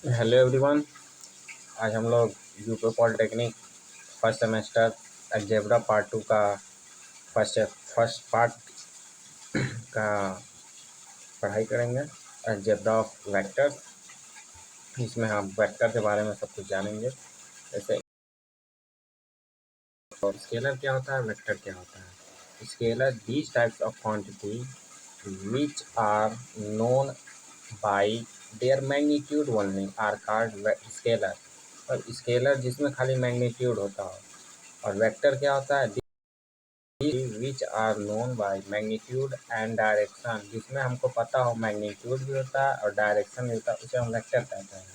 Hello everyone. आज हम लोग UP polytechnic first semester algebra part 2 का फर्स्ट पार्ट का पढ़ाई करेंगे। अलजेब्रा ऑफ वेक्टर, इसमें हम वेक्टर के बारे में सब कुछ जानेंगे। जैसे और स्केलर क्या होता है, वेक्टर क्या होता है। Scalar these types of quantity which are known by their magnitude only are called scalar. और स्केलर जिसमें खाली मैग्नीट्यूड होता हो। और वेक्टर क्या होता है, which are known by magnitude and direction, जिसमें हमको पता हो मैग्नीट्यूड भी होता है और डायरेक्शन भी होता है, उसे हम वेक्टर कहते हैं।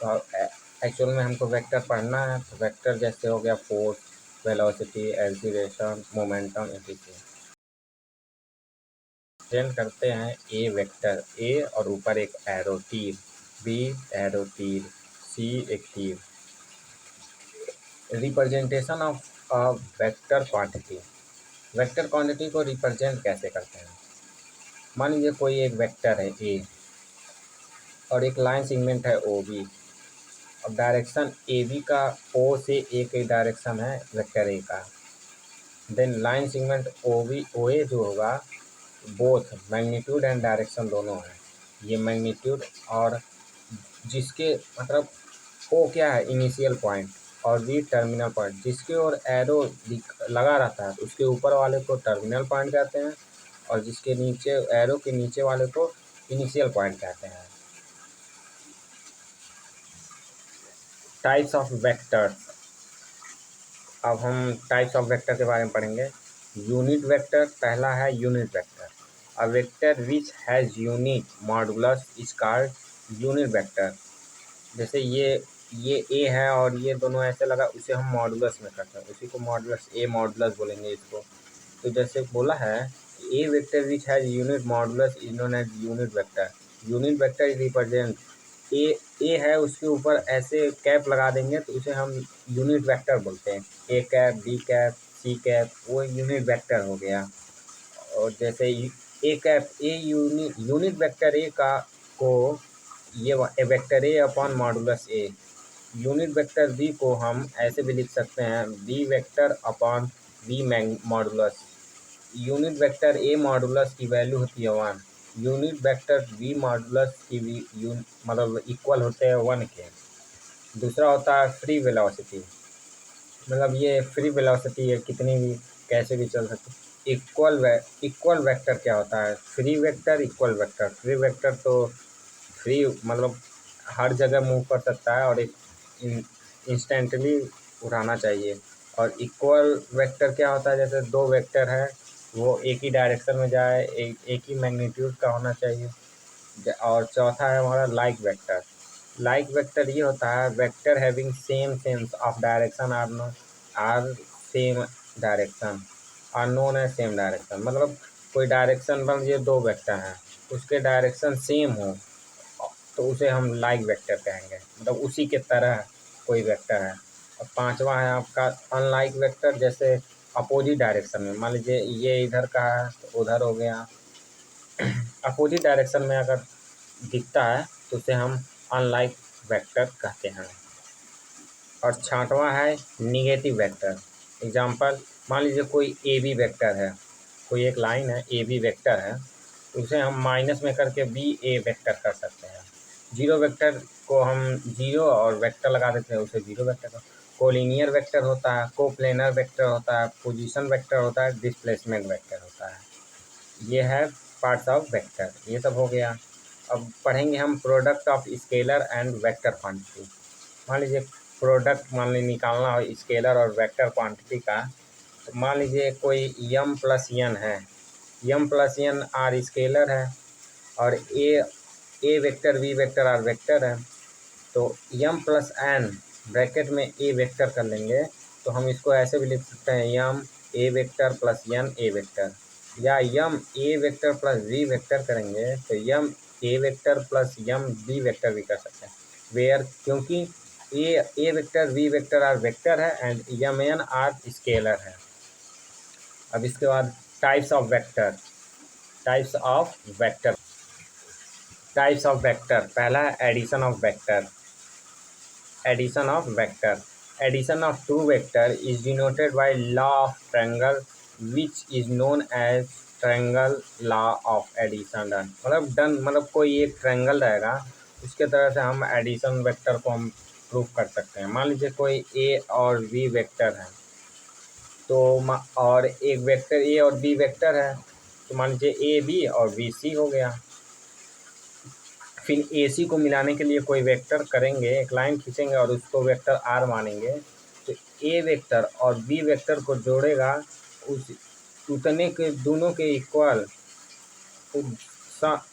तो एक्चुअल में हमको वेक्टर पढ़ना है, तो वेक्टर जैसे हो गया force, velocity, acceleration, momentum, etc। Present करते हैं ए वेक्टर, ए और ऊपर एक एरो तीर, बी एरो तीर, सी एक तीर। Representation of a vector quantity. Vector quantity को रिप्रेजेंट कैसे करते हैं। मान लीजिए कोई एक वेक्टर है ए और एक लाइन सेगमेंट है ओ बी। अब डायरेक्शन ए बी का ओ से ए की डायरेक्शन है वेक्टर ए का। Then line segment O B O A जो होगा, बोथ मैग्नीट्यूड एंड डायरेक्शन दोनों है। ये मैग्नीट्यूड और जिसके मतलब ओ क्या है, इनिशियल पॉइंट, और बी टर्मिनल पॉइंट। जिसके ओर एरो लगा रहता है उसके ऊपर वाले को टर्मिनल पॉइंट कहते हैं, और जिसके नीचे एरो के नीचे वाले को इनिशियल पॉइंट कहते हैं। Types of vector. अब हम टाइप्स ऑफ वेक्टर के बारे में पढ़ेंगे। यूनिट वेक्टर, पहला है unit vector. A vector which has unit modulus is called unit vector. जैसे ये ए है और ये दोनों ऐसे लगा, उसे हम मॉडुलस में करते हैं, उसी को मॉडुलस ए मॉडुलस बोलेंगे इसको। तो जैसे बोला है a vector which has unit modulus is known as unit vector. Unit vector represent A है, उसके ऊपर ऐसे कैप लगा देंगे तो उसे हम यूनिट वेक्टर बोलते हैं। A cap, B cap, C cap, वो यूनिट वेक्टर हो गया। और जैसे A cap A unit vector A का को ये vector A upon modulus A. Unit vector B को हम ऐसे भी लिख सकते हैं, B vector upon B modulus. Unit vector A modulus की वैल्यू होती है 1। यूनिट वेक्टर बी मॉडुलस की भी मतलब इक्वल होते हैं 1 के। दूसरा होता है फ्री वेलोसिटी, मतलब ये फ्री वेलोसिटी है, कितनी भी कैसे भी चल सकती। इक्वल वेक्टर क्या होता है, free vector equal vector. Free vector तो फ्री मतलब हर जगह मूव कर सकता है और एक इंस्टेंटली उड़ाना चाहिए। और इक्वल वेक्टर क्या होता है, जैसे दो वेक्टर है वो एक ही डायरेक्शन में जाए, एक ही मैग्नीट्यूड का होना चाहिए। और चौथा है हमारा लाइक वेक्टर। लाइक वेक्टर ये होता है, vector having same sense of direction are same direction are known है सेम डायरेक्शन। मतलब कोई डायरेक्शन बन, ये दो वेक्टर हैं, उसके डायरेक्शन सेम हो तो उसे हम लाइक वेक्टर कहेंगे, मतलब उसी के तरह कोई वेक्टर है। और पांचवा है आपका अनलाइक वेक्टर, जैसे अपोजिट डायरेक्शन में, मान लीजिए ये इधर का है तो उधर हो गया। अपोजिट डायरेक्शन में अगर दिखता है तो उसे हम अनलाइक वेक्टर कहते हैं। और छठवां है निगेटिव वेक्टर। एग्जांपल, मान लीजिए कोई ए बी वेक्टर है, कोई एक लाइन है ए बी वेक्टर है, तो उसे हम माइनस में करके बी ए वेक्टर कर सकते हैं। जीरो वेक्टर को हम जीरो और वेक्टर लगा देते हैं, उसे जीरो वेक्टर का। कोलिनियर वेक्टर होता है, कोप्लेनर वेक्टर होता है, पोजीशन वेक्टर होता है, डिस्प्लेसमेंट वेक्टर होता है। ये है पार्ट्स ऑफ वेक्टर, ये सब हो गया। अब पढ़ेंगे हम product of scalar and vector quantity. मान लीजिए प्रोडक्ट मान लीजिए निकालना हो स्केलर और वेक्टर क्वांटिटी का, तो मान लीजिए कोई यम प्लस यन है, M plus N are scalar है और A vector B vector R vector है। तो यम प्लस एन ब्रैकेट में ए वेक्टर कर लेंगे, तो हम इसको ऐसे भी लिख सकते हैं, M A vector plus N A vector. या M A vector plus B vector करेंगे तो M A vector plus M B vector भी कर सकते हैं। वेयर, क्योंकि A vector B vector R vector है and M N are scalar है। अब इसके बाद types of vector. Types of vector types of vector, पहला है addition of vector. Addition of vector, addition of two vector is denoted by law of triangle which is known as triangle law of addition done. मतलब कोई एक triangle रहेगा, उसके तरह से हम एडिशन वेक्टर को हम प्रूव कर सकते हैं। मान लीजिए कोई ए और बी वेक्टर है, तो और एक वेक्टर ए और बी वेक्टर है, तो मान लीजिए ए बी और बी सी हो गया। फिर ए सी को मिलाने के लिए कोई वेक्टर करेंगे, एक लाइन खींचेंगे और उसको वेक्टर आर मानेंगे, तो ए वेक्टर और बी वेक्टर को जोड़ेगा, उस उतने के दोनों के इक्वल,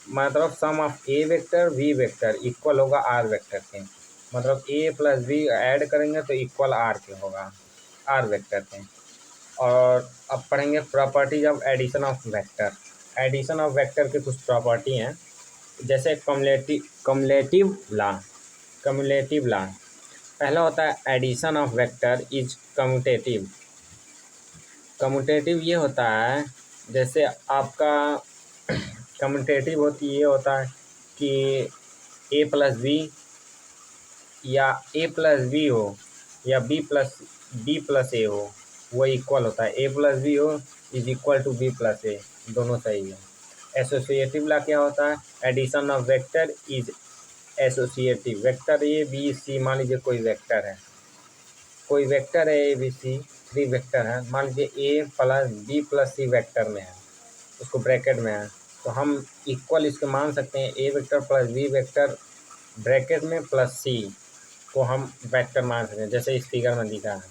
मतलब sum of A vector B vector equal होगा आर वेक्टर के। मतलब ए प्लस बी ऐड करेंगे तो इक्वल आर के होगा, आर वेक्टर के। और अब पढ़ेंगे properties of addition of vector. Addition of vector के कुछ प्रॉपर्टी हैं, जैसे कम्युलेटिव लॉ। कम्युलेटिव लॉ पहला होता है addition of vector is commutative. Commutative ये होता है, जैसे आपका कम्यूटेटिव होती ये होता है कि ए प्लस बी या ए प्लस बी हो या बी प्लस ए हो, वो इक्वल होता है। ए प्लस बी हो is equal to B plus A, दोनों सही है। एसोसिएटिव लॉ क्या होता है, addition of vector is associative. Vector A B C, मान लीजिए कोई वेक्टर है, कोई वेक्टर है ए बी सी, 3 वेक्टर है, मान लीजिए ए plus B plus C vector में है, उसको ब्रैकेट में है, तो हम इक्वल इसके मान सकते हैं A vector plus B vector bracket में प्लस सी को हम वेक्टर मान सकते हैं। जैसे इस फिगर में दिखा है,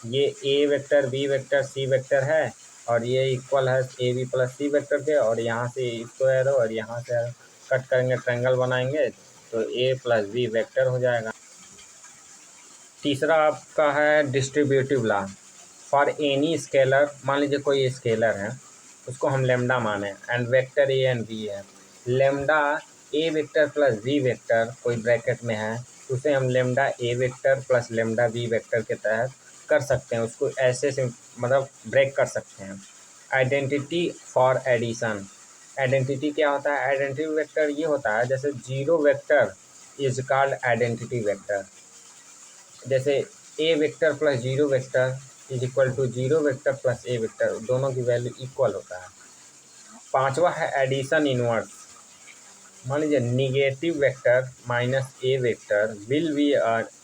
ये A vector B vector C vector है और ये इक्वल है A B plus C vector के, और यहाँ से इसको एरो और यहाँ से एरो कट करेंगे, ट्रायंगल बनाएंगे तो ए प्लस बी वेक्टर हो जाएगा। तीसरा आपका है distributive law for any scalar. मान लीजिए कोई स्केलर है, उसको हम लेमडा माने and vector A and B है। Lambda A vector plus B vector कोई ब्रैकेट में है, तो उसे हम lambda A vector plus lambda B vector के तहत कर सकते हैं, उसको ऐसे से मतलब ब्रेक कर सकते हैं। आइडेंटिटी फॉर एडिशन, आइडेंटिटी क्या होता है, आइडेंटिटी वेक्टर ये होता है, जैसे zero vector is called identity vector. जैसे A vector plus zero vector is equal to zero vector plus A vector, दोनों की वैल्यू इक्वल होता है। पांचवा है एडिशन इनवर्स। मान लीजिए negative vector minus A vector will be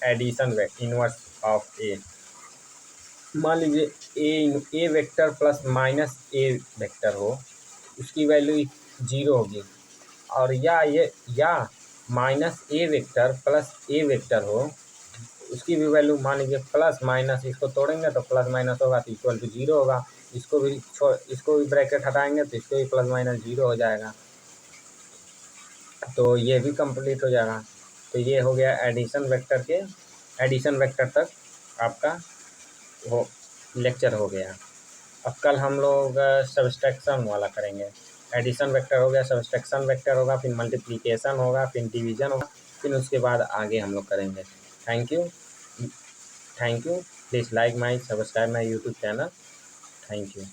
addition inverse of A. मान लीजिए A vector plus minus A vector हो, उसकी वैल्यू 0 होगी, और या minus A vector plus A vector हो, उसकी भी वैल्यू मान लीजिए प्लस माइनस, इसको तोड़ेंगे तो प्लस माइनस होगा तो इक्वल टू 0 होगा। इसको भी ब्रैकेट हटाएंगे तो इसको भी प्लस माइनस 0 हो जाएगा, तो ये भी कंप्लीट हो जाएगा। तो ये हो गया एडिशन वेक्टर के, एडिशन वेक्टर तक आपका वो लेक्चर हो गया। अब कल हम लोग सब्सट्रैक्शन वाला करेंगे। एडिशन वेक्टर हो गया, सब्सट्रैक्शन वेक्टर होगा, फिर मल्टीप्लिकेशन होगा, फिर डिवीजन होगा, फिर उसके बाद आगे हम लोग करेंगे। Thank you, thank you. Please like my, subscribe my YouTube channel. Thank you.